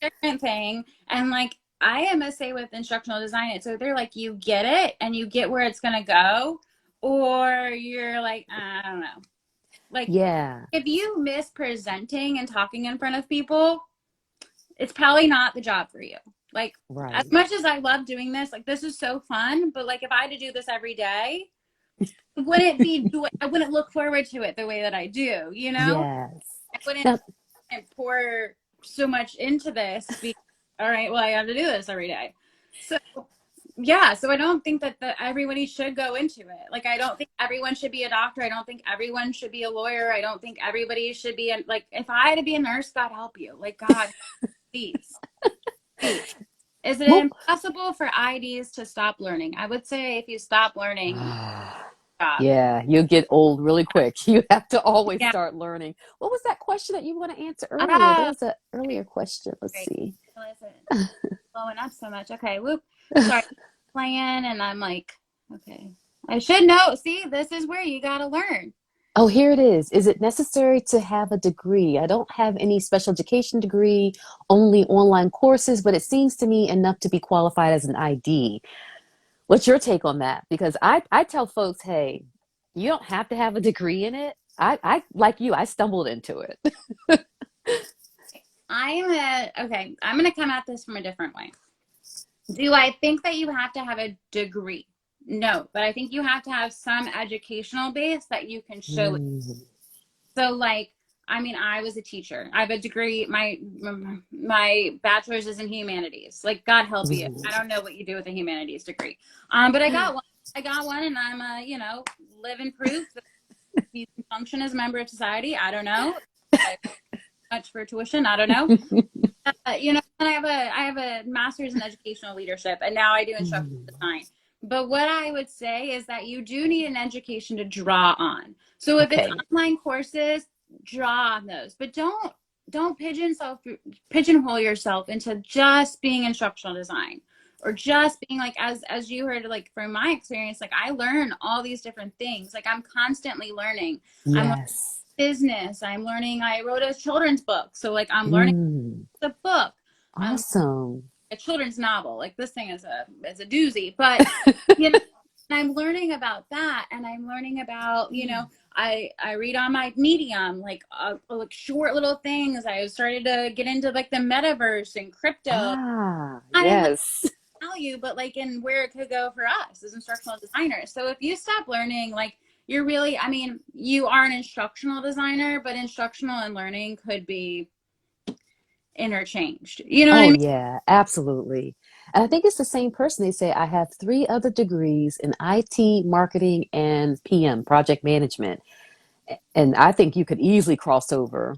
different thing. And like I am a say with instructional design, it's either like you get it and you get where it's gonna go, or you're like, I don't know. Like Yeah. if you miss presenting and talking in front of people, it's probably not the job for you. Like as Right. much as I love doing this, like this is so fun, but like if I had to do this every day, I wouldn't look forward to it the way that I do, you know? Yes. I wouldn't Now, pour so much into this. All right, well, I have to do this every day. So yeah, so I don't think that everybody should go into it. Like, I don't think everyone should be a doctor. I don't think everyone should be a lawyer. I don't think everybody should be like, if I had to be a nurse, God help you. Like, God, please, please. Is it well, impossible for IDs to stop learning? I would say if you stop learning, stop. yeah, you'll get old really quick. You have to always Yeah. start learning. What was that question that you want to answer earlier? There was an earlier question. Let's Great. see. Blowing up so much. Okay, whoop. Sorry, playing, and I'm like, okay, I should know. See, this is where you gotta learn. Oh, here it is. Is it necessary to have a degree? I don't have any special education degree, only online courses, but it seems to me enough to be qualified as an ID. What's your take on that? Because I tell folks, hey, you don't have to have a degree in it. I like you, I stumbled into it. Okay. I'm gonna come at this from a different way. Do I think that you have to have a degree? No, but I think you have to have some educational base that you can show. Mm, So like, I mean, I was a teacher. I have a degree. My bachelor's is in humanities. Like, God help you. mm. I don't know what you do with a humanities degree. But I got one. I got one, and I'm a living proof that you can function as a member of society. I don't know. I much for tuition. I don't know. And I have a master's in educational leadership, and now I do instructional Mm. design. But what I would say is that you do need an education to draw on. So if it's Okay. online courses, draw on those, but don't pigeonhole yourself into just being instructional design or just being like, as you heard, like from my experience, like I learn all these different things. Like I'm constantly learning. I'm learning Yes. business. I'm learning. I wrote a children's book, so like I'm learning Mm. the book. I'm Awesome. a children's novel. Like this thing is a doozy, but you know, I'm learning about that, and I'm learning about I read on my Medium like short little things. I started to get into like the metaverse and crypto, Ah, not in like yes. value, but like in where it could go for us as instructional designers. So if you stop learning, like you're really, I mean, you are an instructional designer, but instructional and learning could be interchanged. You know what I Oh, mean? yeah, absolutely. And I think it's the same person. They say, I have three other degrees in IT, marketing, and PM, project management. And I think you could easily cross over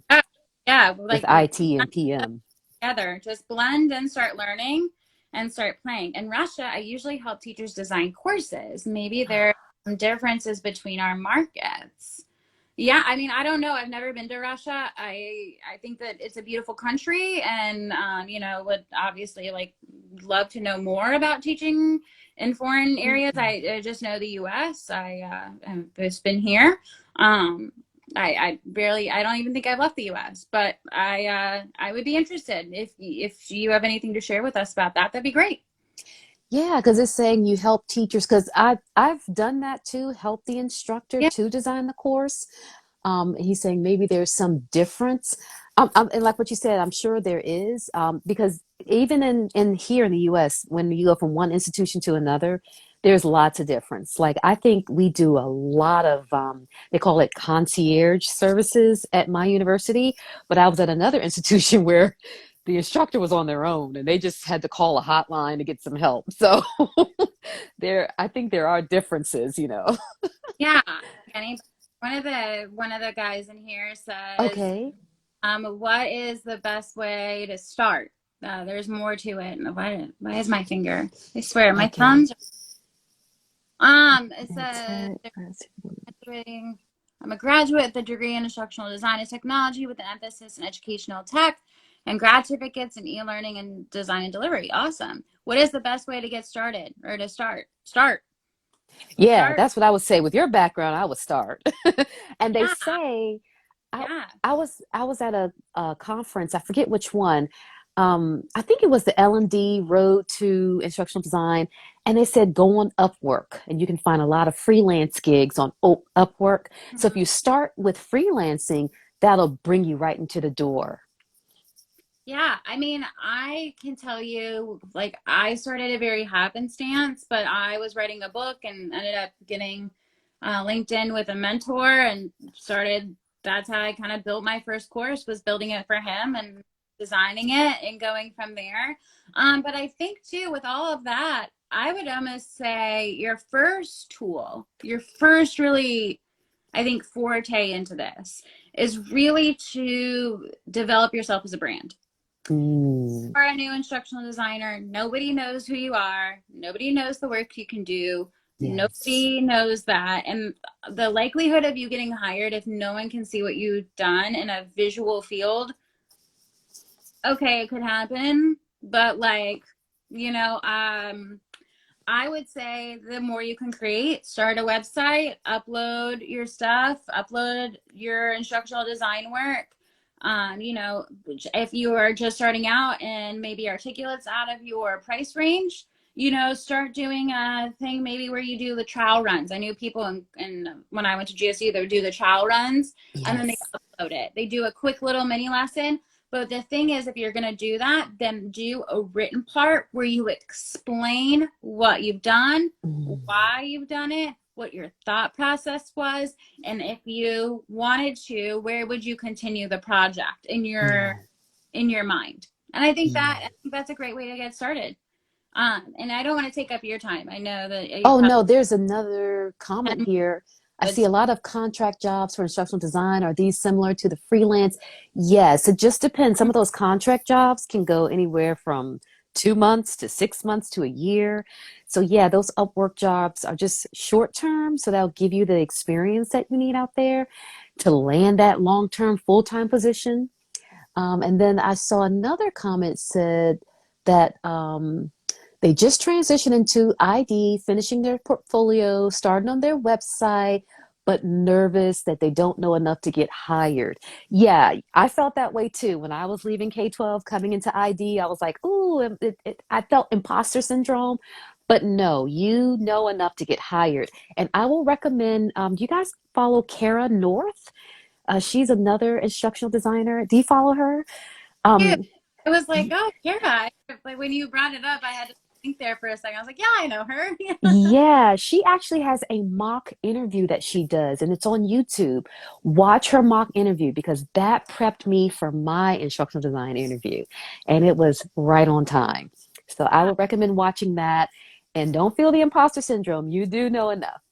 Yeah, with like IT and PM. together. Just blend and start learning and start playing. In Russia, I usually help teachers design courses. Maybe there are some differences between our markets. Yeah, I mean, I don't know. I've never been to Russia. I think that it's a beautiful country, and would obviously like love to know more about teaching in foreign areas. I just know the U.S. I've just been here. Um, I don't even think I've left the U.S. But I would be interested if you have anything to share with us about that. That'd be great. Yeah, because it's saying you help teachers. Because I've done that too, help the instructor Yeah. to design the course. He's saying maybe there's some difference. And like what you said, I'm sure there is, because even in here in the U.S., when you go from one institution to another, there's lots of difference. Like I think we do a lot of, they call it concierge services at my university, but I was at another institution where the instructor was on their own and they just had to call a hotline to get some help. So I think there are differences, you know. Yeah. Kenny, one of the guys in here says, Okay. what is the best way to start? There's more to it. Why is my finger? I swear, my Okay. thumbs. It And says tech. graduating. I'm a graduate with a degree in instructional design and technology with an emphasis in educational tech and grad certificates in e-learning and design and delivery. Awesome. What is the best way to get started or to start? Yeah, Start. that's what I would say. With your background, I would start. And they Yeah. say, I, Yeah. I was at a conference. I forget which one. I think it was the L&D Road to Instructional Design, and they said go on Upwork, and you can find a lot of freelance gigs on Upwork. So if Mhm. you start with freelancing, that'll bring you right into the door. Yeah, I mean, I can tell you, like, I started a very happenstance, but I was writing a book and ended up getting LinkedIn with a mentor and started. That's how I kind of built my first course, was building it for him and designing it and going from there. But I think too, with all of that, I would almost say your first tool, your first really, I think, forte into this is really to develop yourself as a brand. Mm, Are a new instructional designer. Nobody knows who you are. Nobody knows the work you can do. yes. Nobody knows that. And the likelihood of you getting hired if no one can see what you've done in a visual field, okay, it could happen. But like, you know, I would say the more you can create, start a website, upload your stuff, upload your instructional design work. If you are just starting out and maybe articulate's out of your price range, start doing a thing maybe where you do the trial runs. I knew people when I went to GSU, they would do the trial runs and then they Yes. upload it. They do a quick little mini lesson, But the thing is, if you're going to do that, then do a written part where you explain what you've done, Mm, why you've done it, what your thought process was, and if you wanted to, where would you continue the project yeah. in your mind. And I think Yeah. that's a great way to get started. And I don't want to take up your time. I know that you Oh, probably no, there's another comment can, here. I but see a lot of contract jobs for instructional design. Are these similar to the freelance? Yes, it just depends. Some of those contract jobs can go anywhere from 2 months to 6 months to a year. So, yeah, those Upwork jobs are just short term. So, that'll give you the experience that you need out there to land that long term, full time position. And then I saw another comment said that they just transitioned into ID, finishing their portfolio, starting on their website, but nervous that they don't know enough to get hired. Yeah, I felt that way too. When I was leaving K-12, coming into ID, I was like, ooh, I felt imposter syndrome. But no, you know enough to get hired. And I will recommend, do you guys follow Kara North? She's another instructional designer. Do you follow her? yeah, Um, it was like, oh, yeah. Like when you brought it up, I had to think there for a second. I was like, yeah, I know her. yeah, she actually has a mock interview that she does, and it's on YouTube. Watch her mock interview because that prepped me for my instructional design interview, and it was right on time. So I Yeah, would recommend watching that. And don't feel the imposter syndrome. You do know enough.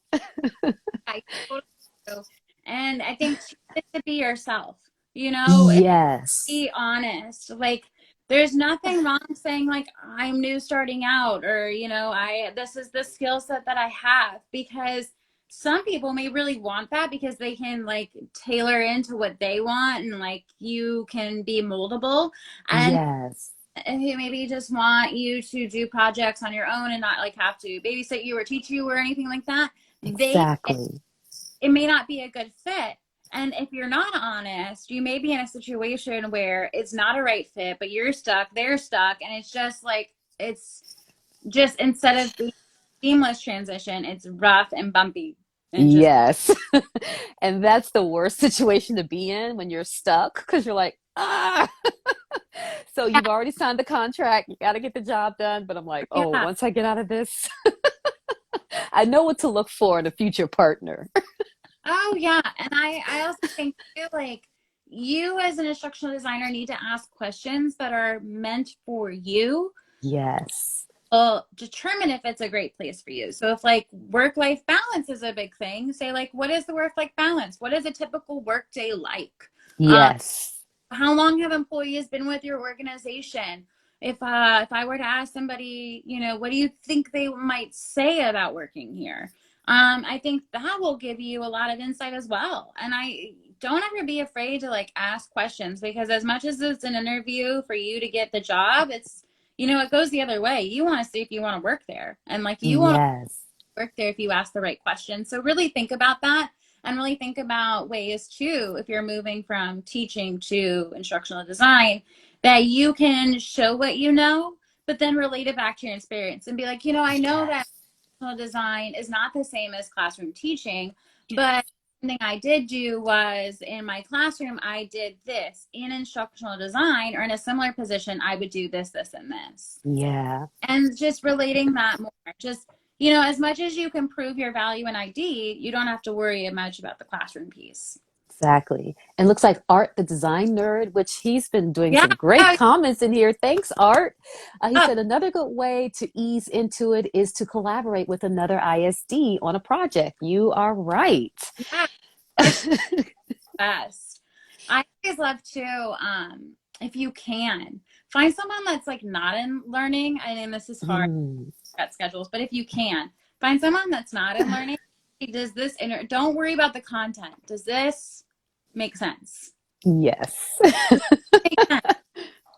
I totally do. And I think to be yourself, you know, Yes. be honest. Like there's nothing wrong saying like I'm new starting out or I this is the skill set that I have because some people may really want that because they can like tailor into what they want and like you can be moldable and Yes. who maybe just want you to do projects on your own and not like have to babysit you or teach you or anything like that. They Exactly. it may not be a good fit. And if you're not honest, you may be in a situation where it's not a right fit, but you're stuck, they're stuck, and it's just instead of being seamless transition, it's rough and bumpy and just Yes. And that's the worst situation to be in when you're stuck because you're like, ah. So yeah, you've already signed the contract. You got to get the job done. But I'm like, oh, yeah. once I get out of this, I know what to look for in a future partner. Oh yeah. And I also think too, like you as an instructional designer need to ask questions that are meant for you Yes. will determine if it's a great place for you. So if like work-life balance is a big thing, say like, what is the work-life balance? What is a typical workday like? Uh, Yes. how long have employees been with your organization? If I were to ask somebody, what do you think they might say about working here? I think that will give you a lot of insight as well. And I don't ever be afraid to like ask questions because as much as it's an interview for you to get the job, it's it goes the other way. You want to see if you want to work there. And like you want Yes. work there if you ask the right questions. So really think about that and really think about ways too, if you're moving from teaching to instructional design, that you can show what you know, but then relate it back to your experience and be like, I know that Yes. instructional design is not the same as classroom teaching, but something I did do was in my classroom, I did this in instructional design or in a similar position, I would do this, this, and this Yeah. and just relating that more. Just, as much as you can prove your value in ID, you don't have to worry much about the classroom piece. Exactly. And looks like Art, the design nerd, which he's been doing Yeah. some great Yeah. comments in here. Thanks, Art. He Yeah. said another good way to ease into it is to collaborate with another ISD on a project. You are right. Yeah. It's best. I always love to, if you can, find someone that's like not in learning. I mean, this is hard Mm, at schedules, but if you can, find someone that's not in learning. Does this, don't worry about the content. Does this make sense? yes.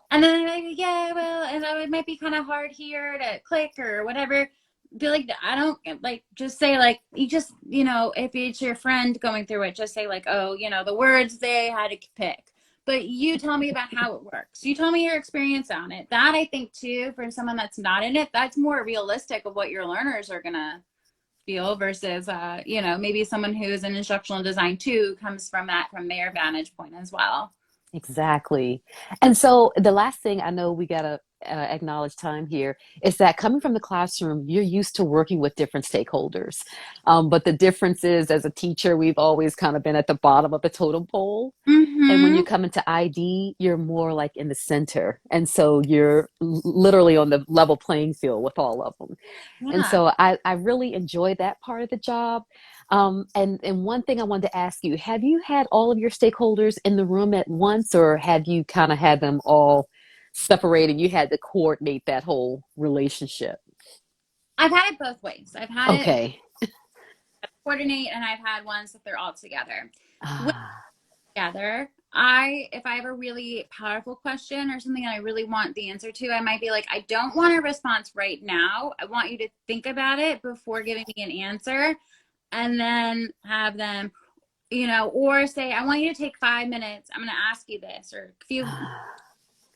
And then they're like, yeah, well, and it might be kind of hard here to click or whatever. Be like, I don't like, just say like, you just, if it's your friend going through it, just say like, oh, the words they had to pick. But you tell me about how it works. You tell me your experience on it. That I think too, for someone that's not in it, that's more realistic of what your learners are gonna feel versus, maybe someone who is in instructional design too comes from their vantage point as well. Exactly. And so the last thing I know we gotta acknowledge time here is that coming from the classroom, you're used to working with different stakeholders. But the difference is, as a teacher, we've always kind of been at the bottom of the totem pole. And when you Mm-hmm. come into ID, you're more like in the center. And so you're literally on the level playing field with all of them. And Yeah. so I really enjoy that part of the job. And one thing I wanted to ask you, have you had all of your stakeholders in the room at once, or have you kind of had them all separated? You had to coordinate that whole relationship. I've had it both ways. I've had it Okay. coordinate, and I've had ones that they're all together. With Ah, together, if I have a really powerful question or something I really want the answer to, I might be like, I don't want a response right now. I want you to think about it before giving me an answer, and then have them, or say, I want you to take 5 minutes. I'm going to ask you this, or a few. ah,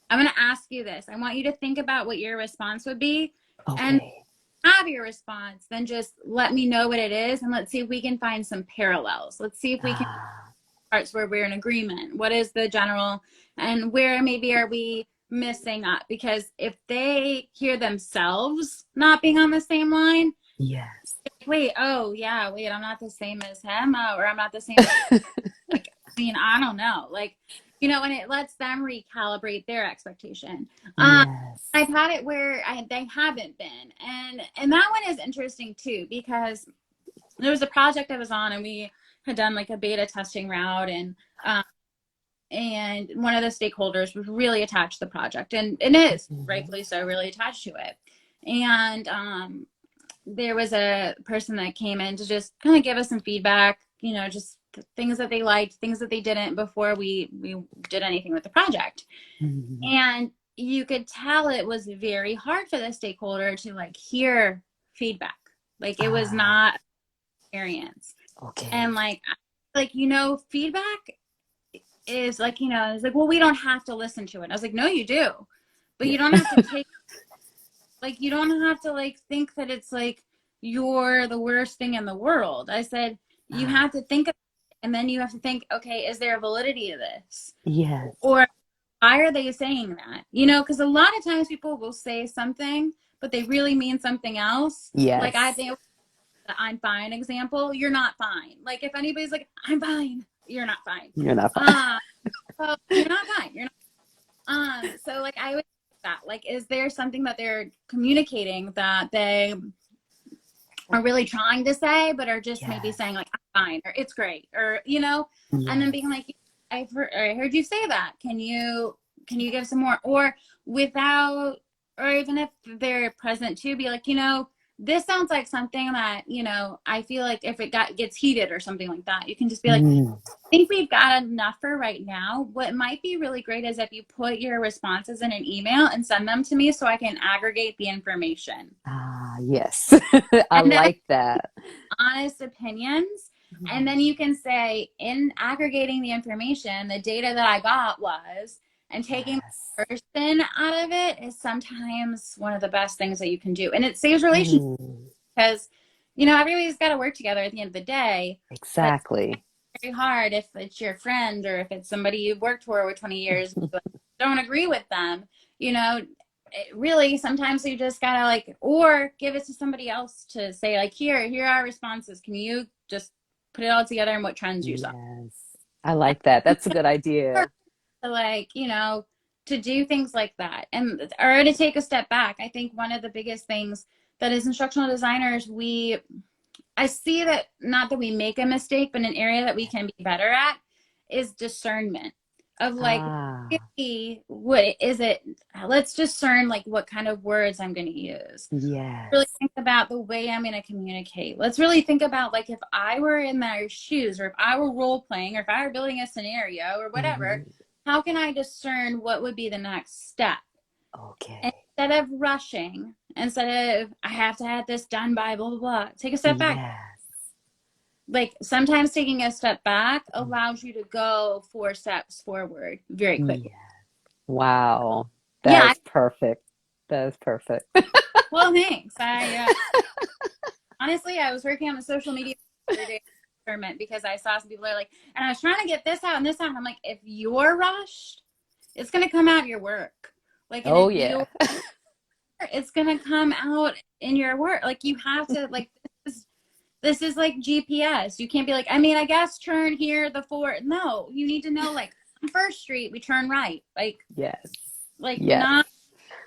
I'm going to ask you this. I want you to think about what your response would be, and okay. have your response. Then just let me know what it is, and let's see if we can find some parallels. Let's see if we can Ah, parts where we're in agreement. What is the general, and where maybe are we missing up? Because if they hear themselves not being on the same line, yes. wait, oh yeah, wait, I'm not the same as him, or I'm not the same as, like, I mean, I don't know, like, and it lets them recalibrate their expectation. Yes. I've had it where they haven't been, and that one is interesting too, because there was a project I was on, and we had done like a beta testing route, and one of the stakeholders was really attached to the project, and is Mhm. rightfully so really attached to it. And there was a person that came in to just kind of give us some feedback, just things that they liked, things that they didn't, before we did anything with the project. Mhm. And you could tell it was very hard for the stakeholder to like hear feedback. Like, it was Ah, not experience. And okay. like, feedback is like, it's like, well, we don't have to listen to it. I was like, no, you do. But Yeah. you don't have to take, like, you don't have to like think that it's like you're the worst thing in the world. I said, you Ah, have to think of it, and then you have to think, okay, is there a validity to this? yes. Or why are they saying that? Because a lot of times people will say something, but they really mean something else. Like, I Yes. think the I'm fine example, you're not fine. Like, if anybody's like, I'm fine, you're not fine. You're not fine. Uh, so you're not fine. You're not. So like, I would that, like, is there something that they're communicating that they are really trying to say, but are just maybe Yes. saying like, I'm fine, or it's great, or and then Yes. being like, I heard you say that. Can you give some more, or without, or even if they're present too, be like, this sounds like something that, I feel like if it gets heated or something like that, you can just be like, Mm. think we've got enough for right now. What might be really great is if you put your responses in an email and send them to me so I can aggregate the information. Ah, yes. I And then like that. honest opinions. And then Mm. you can say, in aggregating the information, the data that I got was, and taking Yes. the person out of it is sometimes one of the best things that you can do. And it saves relationships, Mm. because, everybody's got to work together at the end of the day. But Exactly. very hard if it's your friend, or if it's somebody you've worked for over 20 years, but don't agree with them, really sometimes you just gotta like, or give it to somebody else to say like, here are our responses. Can you just put it all together and what trends you saw? Yes. I like that. That's a good idea. To like, to do things like that, and or to take a step back. I think one of the biggest things that as instructional designers, I see that, not that we make a mistake, but an area that we can be better at is discernment of like, Ah, really, what is it? Let's discern like what kind of words I'm going to use. Really yes. think about the way I'm going to communicate. Let's really think about like, if I were in their shoes, or if I were role playing, or if I were building a scenario or whatever, Mhm. how can I discern what would be the next step? Okay. Instead of rushing, instead of I have to have this done by blah blah blah, take a step back. Yes. Like, sometimes taking a step back allows you to go 4 steps forward very quickly. Yeah. Wow. That Yeah. is perfect. That is perfect. Well, thanks. I honestly, I was working on the social media the other day. experiment because I saw some people are like, and I was trying to get this out and this out. And I'm like, if you're rushed, it's going to come out your work. Like, and Oh if yeah. you it's going to come out in your work. Like, you have to, like, this is like GPS. You can't be like, I mean, I guess turn here, the four. No, you need to know, like, on First Street, we turn right. Yes. Like Yes.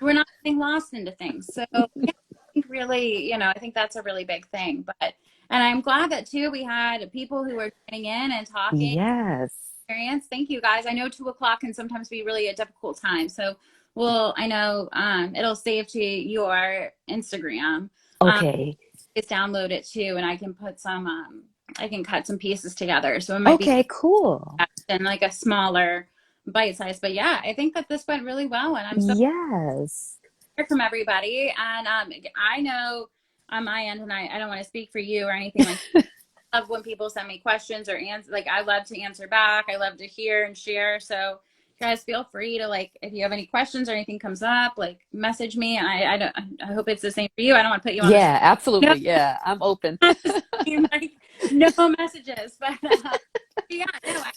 we're not getting lost into things. So, yeah, I think really, I think that's a really big thing. And I'm glad that too, we had people who were joining in and talking Yes. experience. Thank you guys. I know 2 o'clock can sometimes be really a difficult time. So I know it'll save to your Instagram. Um, Okay. just download it too, and I can put I can cut some pieces together. So it might be Okay, cool. in like a smaller bite size. But yeah, I think that this went really well, and I'm so Yes. hear from everybody. And I know on my end, and I don't want to speak for you or anything like that. I love when people send me questions or answer. Like, I love to answer back. I love to hear and share. So guys, feel free to, like, if you have any questions or anything comes up, like, message me. And I hope it's the same for you. I don't want to put you on the Yeah, spot. No, absolutely. Yeah, I'm open. not the same, like, no messages, but yeah, no, I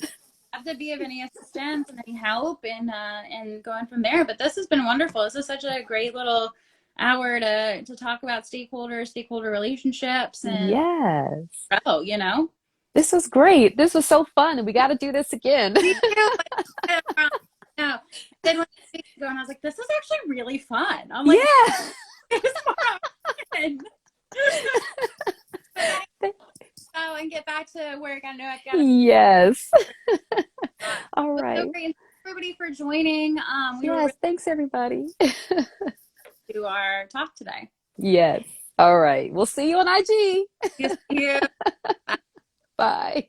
have to be of any assistance and any help and going from there. But this has been wonderful. This is such a great little hour to talk about stakeholder relationships and Yes. grow. This was great. This was so fun, and we got to do this again. Me too. No. Then when I ago, and I was like, this is actually really fun. I'm like, Yeah. it's fun. Go and get back to work. I know I've got to. Yes. All Well, so right. great. Thanks everybody for joining. We were Yes. really Thanks, everybody. to our talk today. Yes. All right. We'll see you on IG. See you. Bye.